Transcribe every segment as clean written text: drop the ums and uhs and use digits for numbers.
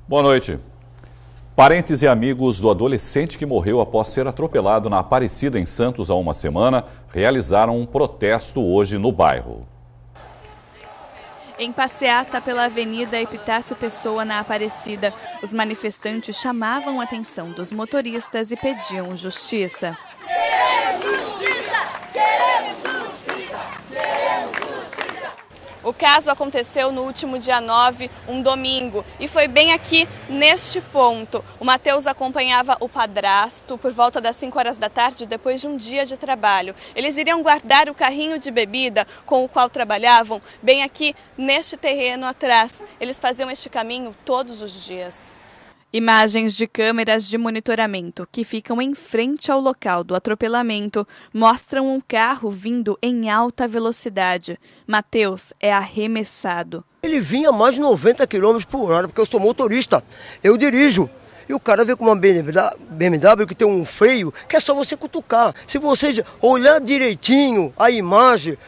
Boa noite. Parentes e amigos do adolescente que morreu após ser atropelado na Aparecida, em Santos, há uma semana, realizaram um protesto hoje no bairro. Em passeata pela Avenida Epitácio Pessoa, na Aparecida, os manifestantes chamavam a atenção dos motoristas e pediam justiça. Queremos justiça! Queremos justiça! Queremos justiça! O caso aconteceu no último dia 9, um domingo, e foi bem aqui neste ponto. O Matheus acompanhava o padrasto por volta das 5 horas da tarde, depois de um dia de trabalho. Eles iriam guardar o carrinho de bebida com o qual trabalhavam bem aqui neste terreno atrás. Eles faziam este caminho todos os dias. Imagens de câmeras de monitoramento que ficam em frente ao local do atropelamento mostram um carro vindo em alta velocidade. Matheus é arremessado. Ele vinha a mais de 90 km por hora, porque eu sou motorista, eu dirijo. E o cara veio com uma BMW que tem um freio que é só você cutucar. Se você olhar direitinho a imagem,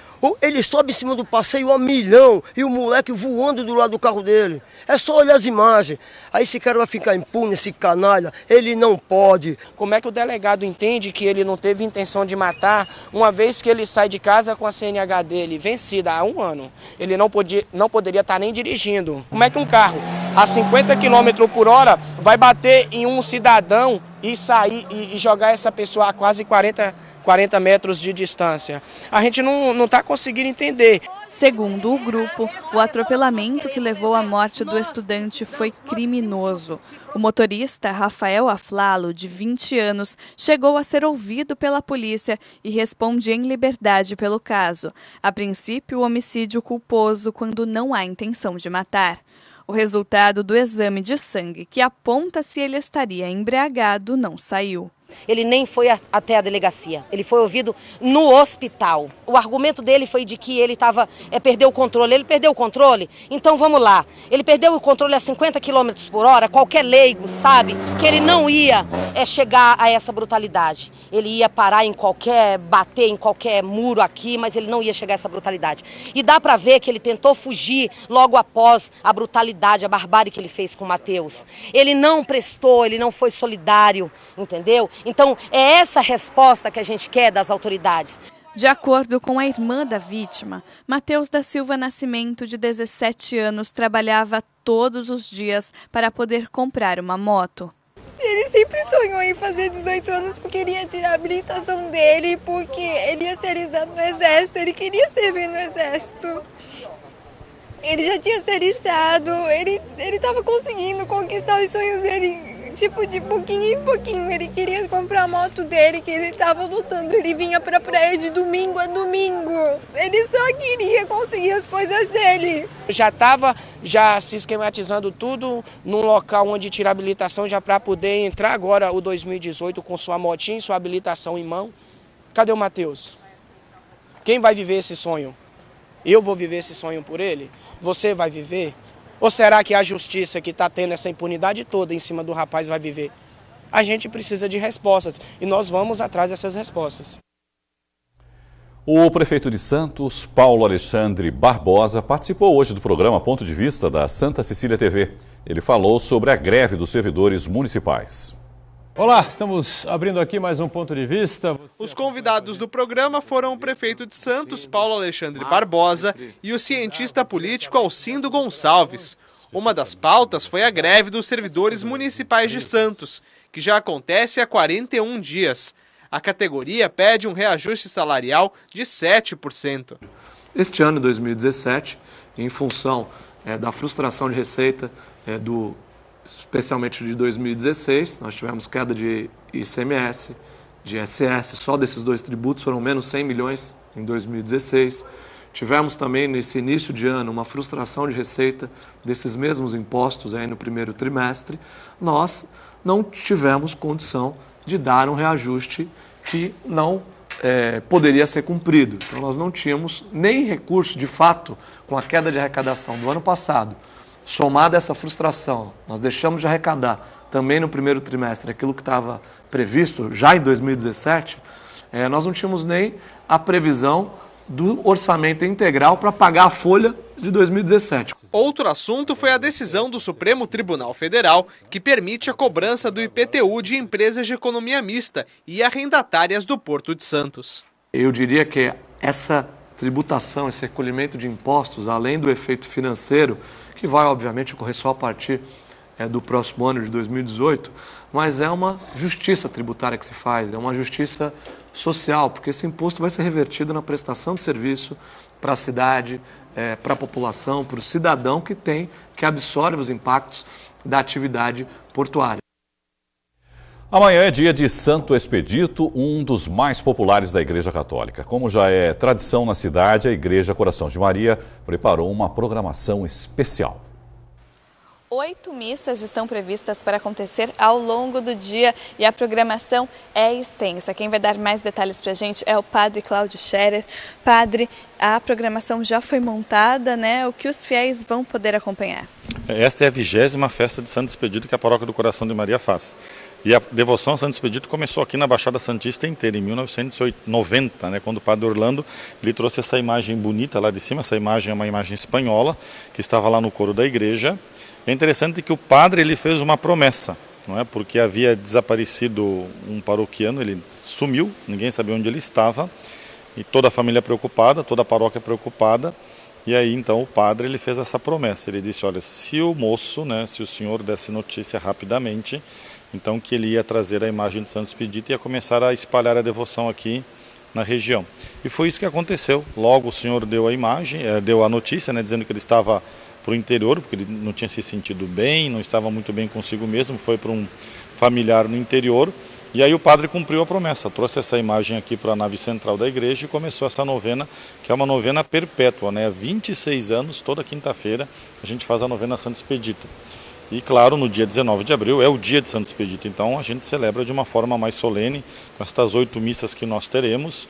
ele sobe em cima do passeio a milhão e o moleque voando do lado do carro dele. É só olhar as imagens. Aí esse cara vai ficar impune, esse canalha, ele não pode. Como é que o delegado entende que ele não teve intenção de matar, uma vez que ele sai de casa com a CNH dele vencida há 1 ano? Ele não poderia estar nem dirigindo. Como é que um carro a 50 km por hora vai bater em um cidadão e sair e jogar essa pessoa a quase 40 metros de distância? A gente não está conseguindo entender. Segundo o grupo, o atropelamento que levou à morte do estudante foi criminoso. O motorista Rafael Aflalo, de 20 anos, chegou a ser ouvido pela polícia e responde em liberdade pelo caso. A princípio, o homicídio culposo quando não há intenção de matar. O resultado do exame de sangue, que aponta se ele estaria embriagado, não saiu. Ele nem foi até a delegacia, ele foi ouvido no hospital. O argumento dele foi de que ele perdeu o controle. Ele perdeu o controle? Então vamos lá. Ele perdeu o controle a 50 km por hora, qualquer leigo sabe que ele não ia chegar a essa brutalidade. Ele ia parar bater em qualquer muro aqui, mas ele não ia chegar a essa brutalidade. E dá pra ver que ele tentou fugir logo após a brutalidade, a barbárie que ele fez com o Matheus. Ele não prestou, ele não foi solidário, entendeu? Então, é essa resposta que a gente quer das autoridades. De acordo com a irmã da vítima, Matheus da Silva Nascimento, de 17 anos, trabalhava todos os dias para poder comprar uma moto. Ele sempre sonhou em fazer 18 anos porque queria tirar a habilitação dele, porque ele ia ser alisado no exército, ele queria servir no exército. Ele já tinha se alistado, ele estava conseguindo conquistar os sonhos dele. Tipo, de pouquinho em pouquinho, ele queria comprar a moto dele, que ele estava lutando, ele vinha pra praia de domingo a domingo. Ele só queria conseguir as coisas dele. Já estava se esquematizando tudo num local onde tira habilitação, já para poder entrar agora o 2018 com sua motinha e sua habilitação em mão. Cadê o Matheus? Quem vai viver esse sonho? Eu vou viver esse sonho por ele? Você vai viver? Ou será que a justiça que está tendo essa impunidade toda em cima do rapaz vai viver? A gente precisa de respostas e nós vamos atrás dessas respostas. O prefeito de Santos, Paulo Alexandre Barbosa, participou hoje do programa Ponto de Vista da Santa Cecília TV. Ele falou sobre a greve dos servidores municipais. Olá, estamos abrindo aqui mais um Ponto de Vista. Os convidados do programa foram o prefeito de Santos, Paulo Alexandre Barbosa, e o cientista político Alcindo Gonçalves. Uma das pautas foi a greve dos servidores municipais de Santos, que já acontece há 41 dias. A categoria pede um reajuste salarial de 7%. Este ano, 2017, em função da frustração de receita especialmente de 2016, nós tivemos queda de ICMS, de ISS, só desses dois tributos foram menos 100 milhões em 2016. Tivemos também, nesse início de ano, uma frustração de receita desses mesmos impostos aí no primeiro trimestre. Nós não tivemos condição de dar um reajuste que não poderia ser cumprido. Então, nós não tínhamos nem recurso, de fato, com a queda de arrecadação do ano passado, somada essa frustração, nós deixamos de arrecadar também no primeiro trimestre aquilo que estava previsto já em 2017, nós não tínhamos nem a previsão do orçamento integral para pagar a folha de 2017. Outro assunto foi a decisão do Supremo Tribunal Federal que permite a cobrança do IPTU de empresas de economia mista e arrendatárias do Porto de Santos. Eu diria que essa tributação, esse recolhimento de impostos, além do efeito financeiro, que vai obviamente ocorrer só a partir do próximo ano de 2018, mas é uma justiça tributária que se faz, é uma justiça social, porque esse imposto vai ser revertido na prestação de serviço para a cidade, para a população, para o cidadão que absorve os impactos da atividade portuária. Amanhã é dia de Santo Expedito, um dos mais populares da Igreja Católica. Como já é tradição na cidade, a Igreja Coração de Maria preparou uma programação especial. 8 missas estão previstas para acontecer ao longo do dia e a programação é extensa. Quem vai dar mais detalhes para a gente é o Padre Cláudio Scherer. Padre, a programação já foi montada, né? O que os fiéis vão poder acompanhar? Esta é a 20ª festa de Santo Expedito que a Paróquia do Coração de Maria faz. E a devoção a Santo Expedito começou aqui na Baixada Santista inteira, em 1990, né, quando o Padre Orlando ele trouxe essa imagem bonita lá de cima. Essa imagem é uma imagem espanhola que estava lá no coro da igreja. É interessante que o padre ele fez uma promessa, não é? Porque havia desaparecido um paroquiano, ele sumiu, ninguém sabia onde ele estava, e toda a família preocupada, toda a paróquia preocupada, e aí então o padre ele fez essa promessa, ele disse, olha, se o moço, né, se o senhor desse notícia rapidamente, então que ele ia trazer a imagem de Santo Expedito e ia começar a espalhar a devoção aqui na região. E foi isso que aconteceu, logo o senhor deu a imagem, deu a notícia, né, dizendo que ele estava para o interior, porque ele não tinha se sentido bem, não estava muito bem consigo mesmo, foi para um familiar no interior, e aí o padre cumpriu a promessa, trouxe essa imagem aqui para a nave central da igreja e começou essa novena, que é uma novena perpétua, né? Há 26 anos, toda quinta-feira, a gente faz a novena Santo Expedito. E claro, no dia 19 de abril é o dia de Santo Expedito, então a gente celebra de uma forma mais solene, com estas 8 missas que nós teremos,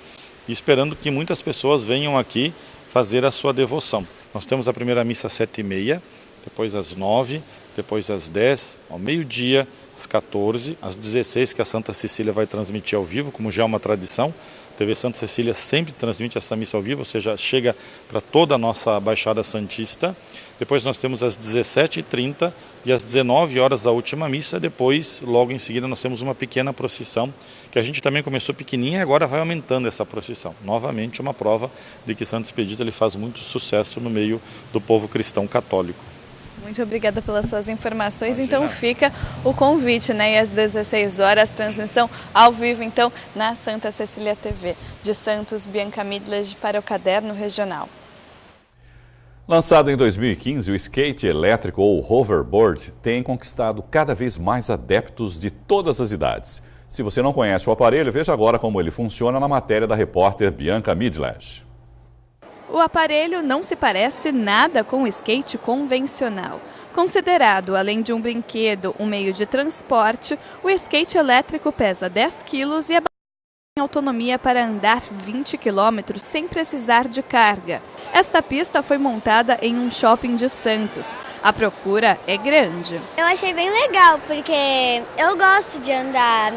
e esperando que muitas pessoas venham aqui fazer a sua devoção. Nós temos a primeira missa às 7h30, depois às 9h, depois às 10h, ao meio-dia, às 14h, às 16h, que a Santa Cecília vai transmitir ao vivo, como já é uma tradição. A TV Santa Cecília sempre transmite essa missa ao vivo, ou seja, chega para toda a nossa Baixada Santista. Depois nós temos às 17h30 e às 19h a última missa. Depois, logo em seguida, nós temos uma pequena procissão, que a gente também começou pequenininha e agora vai aumentando essa procissão. Novamente, uma prova de que Santo Expedito ele faz muito sucesso no meio do povo cristão católico. Muito obrigada pelas suas informações. Imagina. Então fica o convite, né? E às 16h, transmissão ao vivo, então, na Santa Cecília TV. De Santos, Bianca Midlage para o Caderno Regional. Lançado em 2015, o skate elétrico ou hoverboard tem conquistado cada vez mais adeptos de todas as idades. Se você não conhece o aparelho, veja agora como ele funciona na matéria da repórter Bianca Midlage. O aparelho não se parece nada com o skate convencional. Considerado, além de um brinquedo, um meio de transporte, o skate elétrico pesa 10 quilos e é tem autonomia para andar 20 quilômetros sem precisar de carga. Esta pista foi montada em um shopping de Santos. A procura é grande. Eu achei bem legal, porque eu gosto de andar.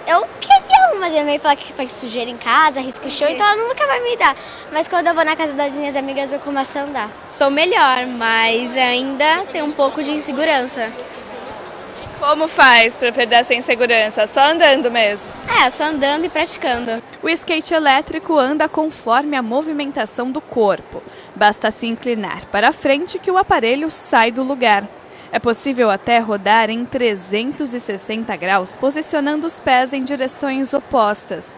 Eu queria mas minha mãe fala que faz sujeira em casa, risca o chão, então ela nunca vai me dar. Mas quando eu vou na casa das minhas amigas, eu começo a andar. Estou melhor, mas ainda tem um pouco de insegurança. Como faz para perder essa insegurança? Só andando mesmo? Só andando e praticando. O skate elétrico anda conforme a movimentação do corpo. Basta se inclinar para a frente que o aparelho sai do lugar. É possível até rodar em 360 graus, posicionando os pés em direções opostas.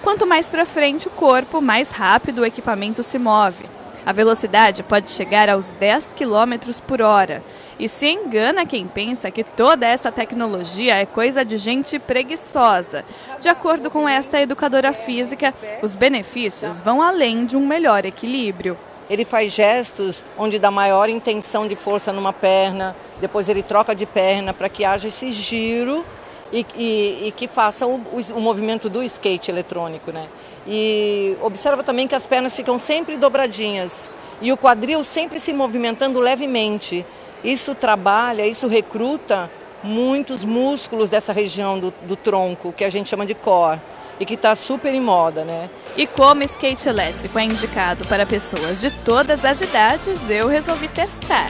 Quanto mais para frente o corpo, mais rápido o equipamento se move. A velocidade pode chegar aos 10 km por hora. E se engana quem pensa que toda essa tecnologia é coisa de gente preguiçosa. De acordo com esta educadora física, os benefícios vão além de um melhor equilíbrio. Ele faz gestos onde dá maior intenção de força numa perna, depois ele troca de perna para que haja esse giro e que faça o movimento do skate eletrônico, né? E observa também que as pernas ficam sempre dobradinhas e o quadril sempre se movimentando levemente. Isso trabalha, isso recruta muitos músculos dessa região do tronco, que a gente chama de core. e que está super em moda, né? E como skate elétrico é indicado para pessoas de todas as idades, eu resolvi testar.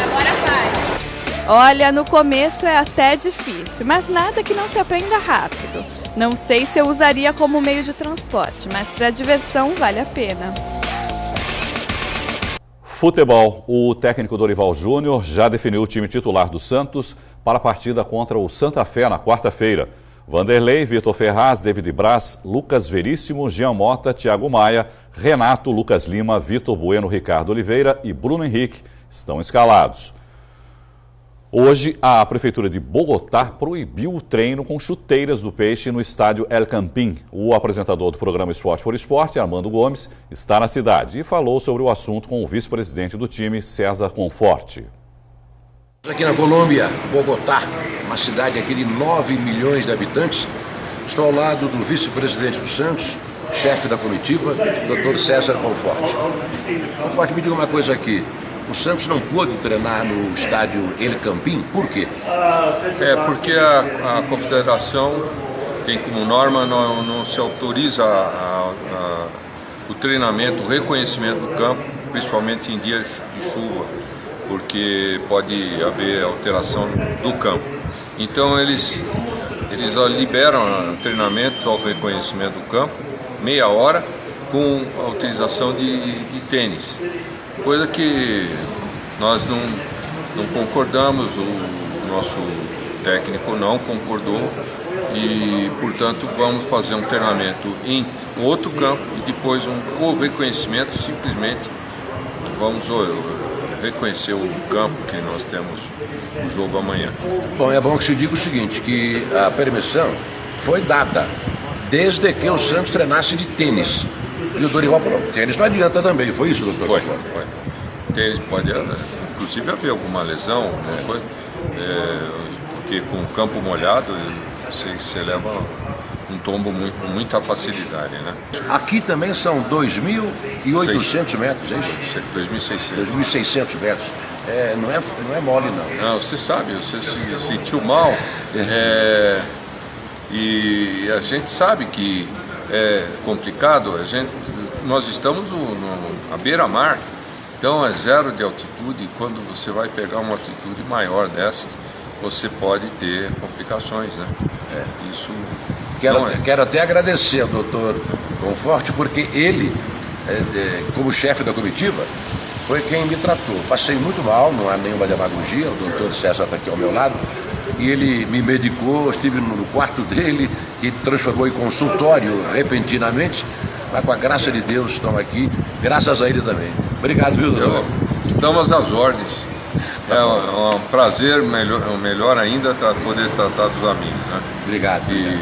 Agora vai! Olha, no começo é até difícil, mas nada que não se aprenda rápido. Não sei se eu usaria como meio de transporte, mas para diversão vale a pena. Futebol. O técnico Dorival Júnior já definiu o time titular do Santos para a partida contra o Santa Fé na quarta-feira. Vanderlei, Vitor Ferraz, David Braz, Lucas Veríssimo, Jean Mota, Thiago Maia, Renato, Lucas Lima, Vitor Bueno, Ricardo Oliveira e Bruno Henrique estão escalados. Hoje, a Prefeitura de Bogotá proibiu o treino com chuteiras do Peixe no estádio El Campín. O apresentador do programa Esporte por Esporte, Armando Gomes, está na cidade e falou sobre o assunto com o vice-presidente do time, César Conforte. Aqui na Colômbia, Bogotá, uma cidade aqui de 9 milhões de habitantes, estou ao lado do vice-presidente do Santos, chefe da comitiva, Dr. César Conforte. Conforte, me diga uma coisa aqui. O Santos não pôde treinar no estádio El Campín, por quê? Porque a confederação tem como norma não se autoriza o treinamento, o reconhecimento do campo, principalmente em dias de chuva, porque pode haver alteração do campo. Então eles liberam treinamentos ao reconhecimento do campo, meia hora, com a utilização de tênis. Coisa que nós não concordamos, o nosso técnico não concordou e, portanto, vamos fazer um treinamento em outro campo e depois o reconhecimento, simplesmente vamos reconhecer o campo que nós temos no jogo amanhã. Bom, é bom que se diga o seguinte, que a permissão foi dada desde que o Santos treinasse de tênis. E o Dorival falou, tênis não adianta também, foi isso, doutor? Foi. Tênis pode, inclusive, haver alguma lesão, né? Porque com o campo molhado, você leva um tombo com muita facilidade, né? Aqui também são 2.800 metros, é isso? 2.600 metros. Não é mole, não. Não, você sabe, você se sentiu mal. E a gente sabe que é complicado, nós estamos à beira-mar, então é zero de altitude, e quando você vai pegar uma altitude maior dessas, você pode ter complicações, né? Isso. Quero até agradecer ao doutor Conforte, porque ele, como chefe da comitiva, foi quem me tratou. Passei muito mal, não há nenhuma demagogia, o doutor César está aqui ao meu lado, e ele me medicou, estive no quarto dele, que transformou em consultório repentinamente, mas com a graça de Deus estão aqui, graças a ele também. Obrigado, viu, doutor? Estamos às ordens. É um prazer, melhor ainda, poder tratar dos amigos, né? Obrigado. E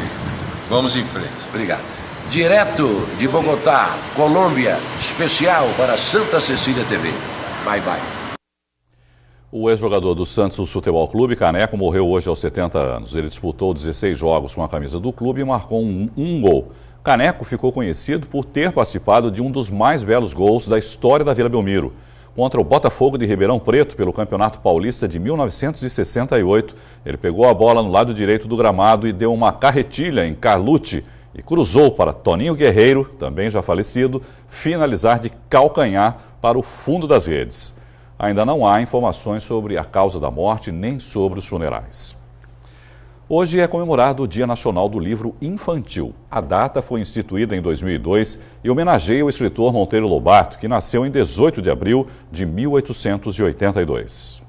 vamos em frente. Obrigado. Direto de Bogotá, Colômbia, especial para Santa Cecília TV. Bye, bye. O ex-jogador do Santos Futebol Clube, Caneco, morreu hoje aos 70 anos. Ele disputou 16 jogos com a camisa do clube e marcou um gol. Caneco ficou conhecido por ter participado de um dos mais belos gols da história da Vila Belmiro. Contra o Botafogo de Ribeirão Preto, pelo Campeonato Paulista de 1968, ele pegou a bola no lado direito do gramado e deu uma carretilha em Carlucci e cruzou para Toninho Guerreiro, também já falecido, finalizar de calcanhar para o fundo das redes. Ainda não há informações sobre a causa da morte nem sobre os funerais. Hoje é comemorado o Dia Nacional do Livro Infantil. A data foi instituída em 2002 e homenageia o escritor Monteiro Lobato, que nasceu em 18 de abril de 1882.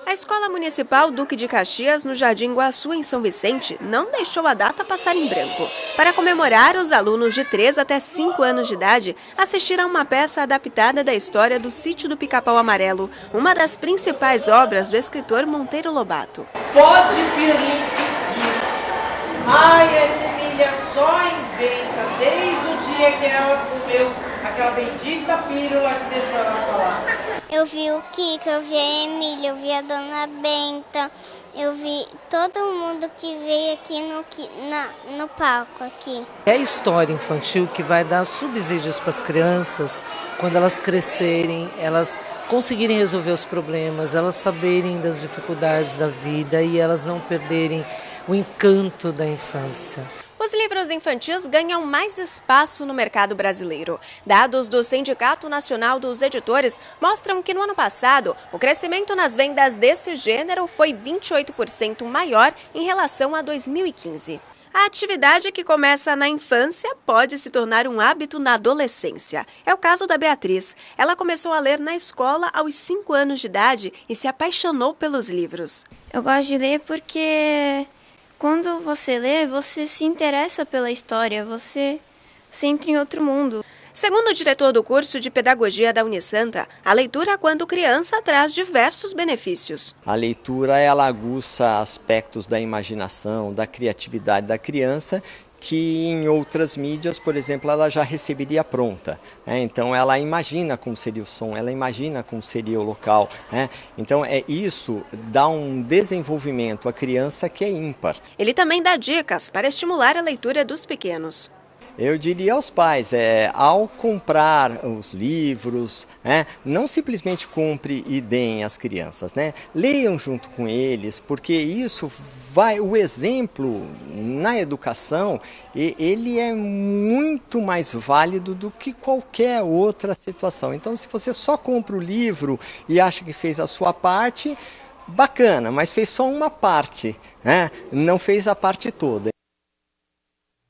A Escola Municipal Duque de Caxias, no Jardim Guaçu, em São Vicente, não deixou a data passar em branco. Para comemorar, os alunos de 3 até 5 anos de idade assistiram a uma peça adaptada da história do Sítio do Pica-Pau Amarelo, uma das principais obras do escritor Monteiro Lobato. Pode pirlim, ai, essa Emília só inventa, desde o dia que ela comeu aquela bendita pílula que deixou ela falar. Eu vi o Kiko, eu vi a Emília, eu vi a Dona Benta, eu vi todo mundo que veio aqui no palco aqui. É a história infantil que vai dar subsídios para as crianças quando elas crescerem, elas conseguirem resolver os problemas, elas saberem das dificuldades da vida e elas não perderem o encanto da infância. Os livros infantis ganham mais espaço no mercado brasileiro. Dados do Sindicato Nacional dos Editores mostram que no ano passado, o crescimento nas vendas desse gênero foi 28% maior em relação a 2015. A atividade que começa na infância pode se tornar um hábito na adolescência. É o caso da Beatriz. Ela começou a ler na escola aos 5 anos de idade e se apaixonou pelos livros. Eu gosto de ler porque quando você lê, você se interessa pela história, você entra em outro mundo. Segundo o diretor do curso de Pedagogia da Unisanta, a leitura quando criança traz diversos benefícios. A leitura ela aguça aspectos da imaginação, da criatividade da criança, que em outras mídias, por exemplo, ela já receberia pronta. Então ela imagina como seria o som, ela imagina como seria o local. Então isso dá um desenvolvimento à criança que é ímpar. Ele também dá dicas para estimular a leitura dos pequenos. Eu diria aos pais, ao comprar os livros, não simplesmente compre e deem às crianças, leiam junto com eles, porque isso o exemplo na educação, ele é muito mais válido do que qualquer outra situação. Então, se você só compra o livro e acha que fez a sua parte, bacana, mas fez só uma parte, não fez a parte toda.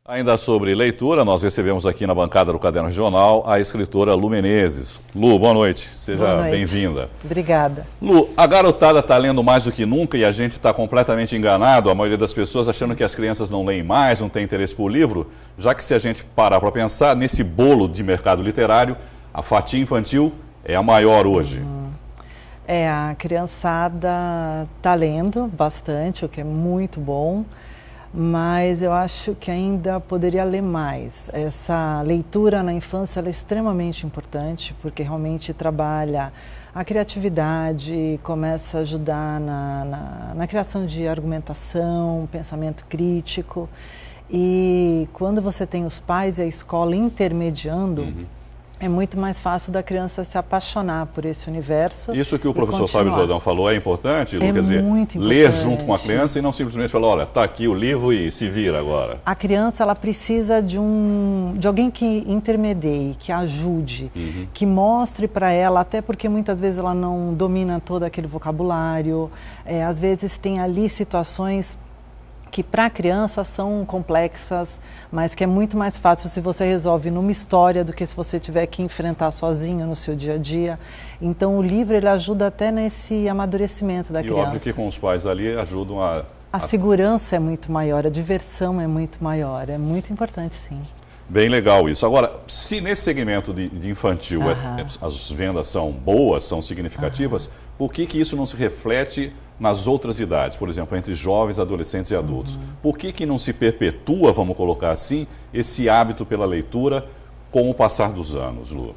Ainda sobre leitura, nós recebemos aqui na bancada do Caderno Regional a escritora Lu Menezes. Lu, boa noite, seja bem-vinda. Obrigada. Lu, a garotada está lendo mais do que nunca e a gente está completamente enganado, a maioria das pessoas achando que as crianças não leem mais, não têm interesse por livro, já que se a gente parar para pensar, nesse bolo de mercado literário, a fatia infantil é a maior hoje. A criançada está lendo bastante, o que é muito bom. Mas eu acho que ainda poderia ler mais. Essa leitura na infância ela é extremamente importante, porque realmente trabalha a criatividade, começa a ajudar na criação de argumentação, pensamento crítico. E quando você tem os pais e a escola intermediando, é muito mais fácil da criança se apaixonar por esse universo. Isso que o professor Fábio Jordão falou é importante, Lu? Quer dizer, muito importante. Ler junto com a criança e não simplesmente falar, olha, está aqui o livro e se vira agora. A criança ela precisa de alguém que intermedie, que ajude, que mostre para ela, até porque muitas vezes ela não domina todo aquele vocabulário, às vezes tem ali situações que para a criança são complexas, mas que é muito mais fácil se você resolve numa história do que se você tiver que enfrentar sozinho no seu dia a dia. Então o livro ele ajuda até nesse amadurecimento da criança. E óbvio que com os pais ali ajudam a segurança é muito maior, a diversão é muito maior, é muito importante sim. Bem legal isso. Agora, se nesse segmento de infantil as vendas são boas, são significativas, por que isso não se reflete nas outras idades, por exemplo, entre jovens, adolescentes e adultos? Por que não se perpetua, vamos colocar assim, esse hábito pela leitura com o passar dos anos, Lu?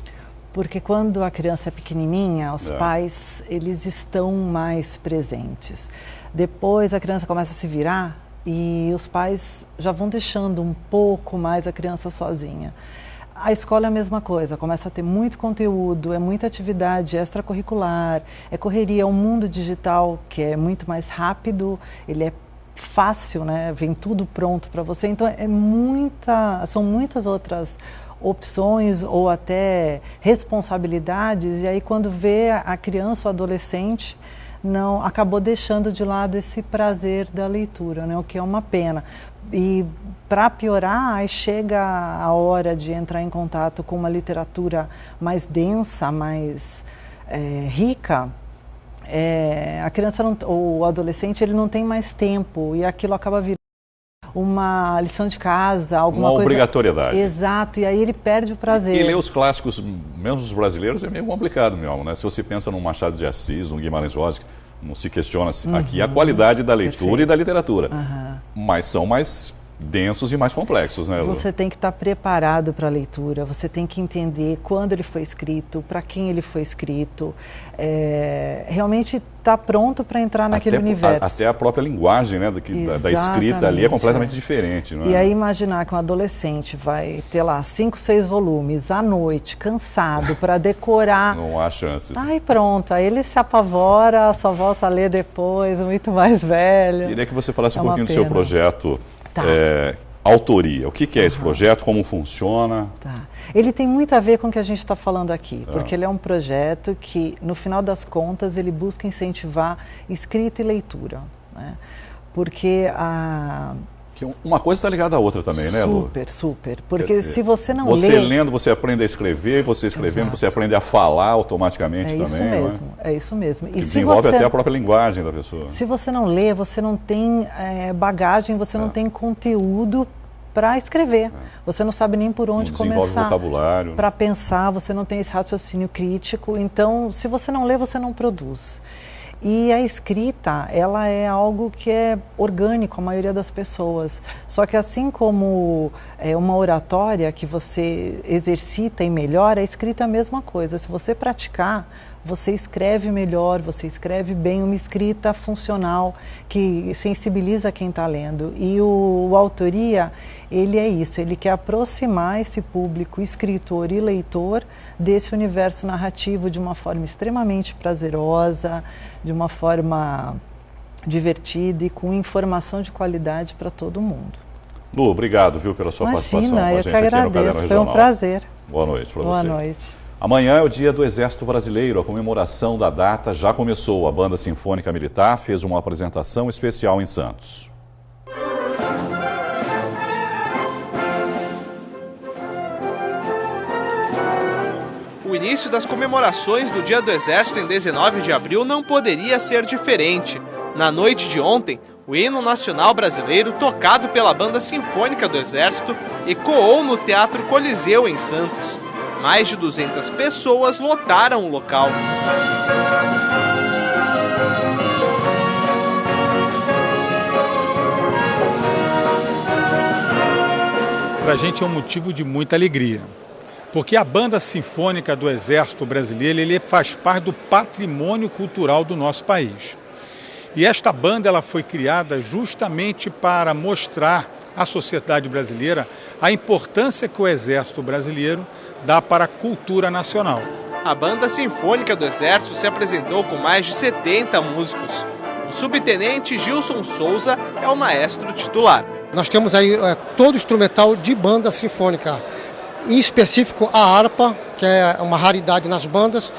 Porque quando a criança é pequenininha, os pais eles estão mais presentes. Depois a criança começa a se virar e os pais já vão deixando um pouco mais a criança sozinha. A escola é a mesma coisa, começa a ter muito conteúdo, é muita atividade extracurricular, é correria, é um mundo digital que é muito mais rápido, ele é fácil, vem tudo pronto para você, então são muitas outras opções ou até responsabilidades, e aí quando vê a criança ou adolescente, acabou deixando de lado esse prazer da leitura, o que é uma pena. E para piorar, aí chega a hora de entrar em contato com uma literatura mais densa, mais rica, a criança ou o adolescente ele não tem mais tempo e aquilo acaba virando uma lição de casa, alguma coisa... Uma obrigatoriedade. Exato, e aí ele perde o prazer. E ler os clássicos, mesmo os brasileiros, é meio complicado mesmo, Se você pensa num Machado de Assis, num Guimarães Rosa, não se questiona aqui a qualidade da leitura e da literatura. Mas são mais densos e mais complexos, né, Lu? Você tem que estar preparado para a leitura, você tem que entender quando ele foi escrito, para quem ele foi escrito, realmente está pronto para entrar naquele universo. Até a própria linguagem, né, da escrita ali é completamente diferente, não é? E aí imaginar que um adolescente vai ter lá 5, 6 volumes à noite, cansado, para decorar. Não há chances. Aí pronto, aí ele se apavora, só volta a ler depois, muito mais velho. Queria que você falasse um pouquinho do seu projeto. Autoria, o que é esse projeto, como funciona? Ele tem muito a ver com o que a gente está falando aqui, porque ele é um projeto que, no final das contas, ele busca incentivar escrita e leitura, né? Porque uma coisa está ligada à outra também, né, Lu? Super. Porque se você não lê... Você lendo, você aprende a escrever, você escrevendo, você aprende a falar automaticamente também, não é? É isso mesmo. E desenvolve até a própria linguagem da pessoa. Se você não lê, você não tem bagagem, você não tem conteúdo para escrever. Você não sabe nem por onde começar. Vocabulário. Para pensar, você não tem esse raciocínio crítico. Então, se você não lê, você não produz. E a escrita, ela é algo que é orgânico, a maioria das pessoas. Só que assim como uma oratória que você exercita e melhora, a escrita é a mesma coisa. Se você praticar, você escreve melhor, você escreve bem, uma escrita funcional, que sensibiliza quem está lendo. E o Autoria, ele é isso, ele quer aproximar esse público, escritor e leitor, desse universo narrativo de uma forma extremamente prazerosa, de uma forma divertida e com informação de qualidade para todo mundo. Lu, obrigado, viu, pela sua participação com a gente aqui no Caderno Regional. Foi um prazer. Boa noite para você. Boa noite. Amanhã é o Dia do Exército Brasileiro. A comemoração da data já começou. A Banda Sinfônica Militar fez uma apresentação especial em Santos. O início das comemorações do Dia do Exército em 19 de abril não poderia ser diferente. Na noite de ontem, o hino nacional brasileiro, tocado pela Banda Sinfônica do Exército, ecoou no Teatro Coliseu, em Santos. Mais de 200 pessoas lotaram o local. Para a gente é um motivo de muita alegria, porque a Banda Sinfônica do Exército Brasileiro ele faz parte do patrimônio cultural do nosso país. E esta banda ela foi criada justamente para mostrar à sociedade brasileira a importância que o Exército Brasileiro dá para a cultura nacional. A Banda Sinfônica do Exército se apresentou com mais de 70 músicos. O subtenente Gilson Souza é o maestro titular. Nós temos aí todo o instrumental de banda sinfônica, em específico a harpa, que é uma raridade nas bandas.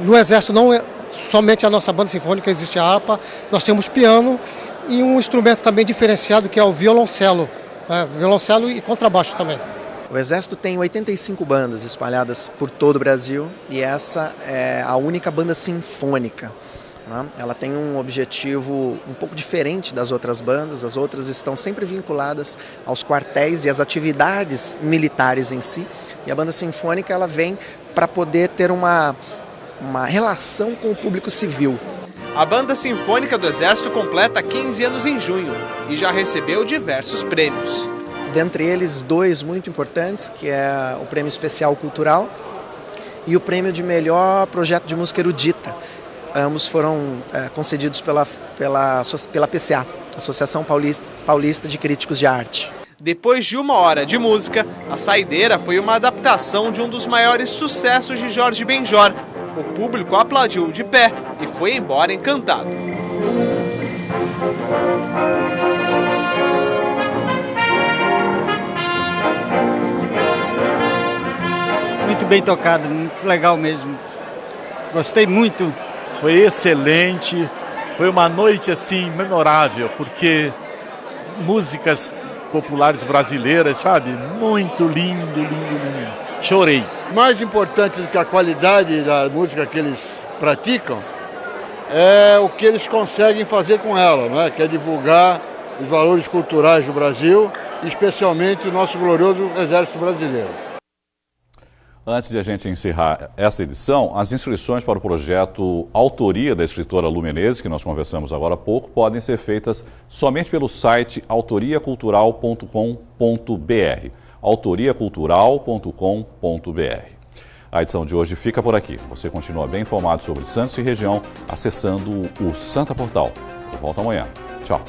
No Exército não é somente a nossa banda sinfônica, existe a harpa, nós temos piano e um instrumento também diferenciado que é o violoncelo, violoncelo e contrabaixo também. O Exército tem 85 bandas espalhadas por todo o Brasil e essa é a única banda sinfônica. Ela tem um objetivo um pouco diferente das outras bandas, as outras estão sempre vinculadas aos quartéis e às atividades militares em si, e a banda sinfônica ela vem para poder ter uma relação com o público civil. A Banda Sinfônica do Exército completa 15 anos em junho e já recebeu diversos prêmios. Dentre eles, 2 muito importantes, que é o Prêmio Especial Cultural e o Prêmio de Melhor Projeto de Música Erudita. Ambos foram concedidos pela PCA, Associação Paulista de Críticos de Arte. Depois de 1 hora de música, A Saideira foi uma adaptação de um dos maiores sucessos de Jorge Benjor. O público aplaudiu de pé e foi embora encantado. Muito bem tocado, muito legal mesmo. Gostei muito. Foi excelente, foi uma noite assim memorável, porque músicas populares brasileiras, sabe? Muito lindo, lindo, lindo. Chorei. Mais importante do que a qualidade da música que eles praticam é o que eles conseguem fazer com ela, não é? Que é divulgar os valores culturais do Brasil, especialmente o nosso glorioso Exército Brasileiro. Antes de a gente encerrar essa edição, as inscrições para o projeto Autoria da escritora Lu Menezes, que nós conversamos agora há pouco, podem ser feitas somente pelo site autoriacultural.com.br. autoriacultural.com.br. A edição de hoje fica por aqui. Você continua bem informado sobre Santos e região acessando o Santa Portal. Eu volto amanhã. Tchau.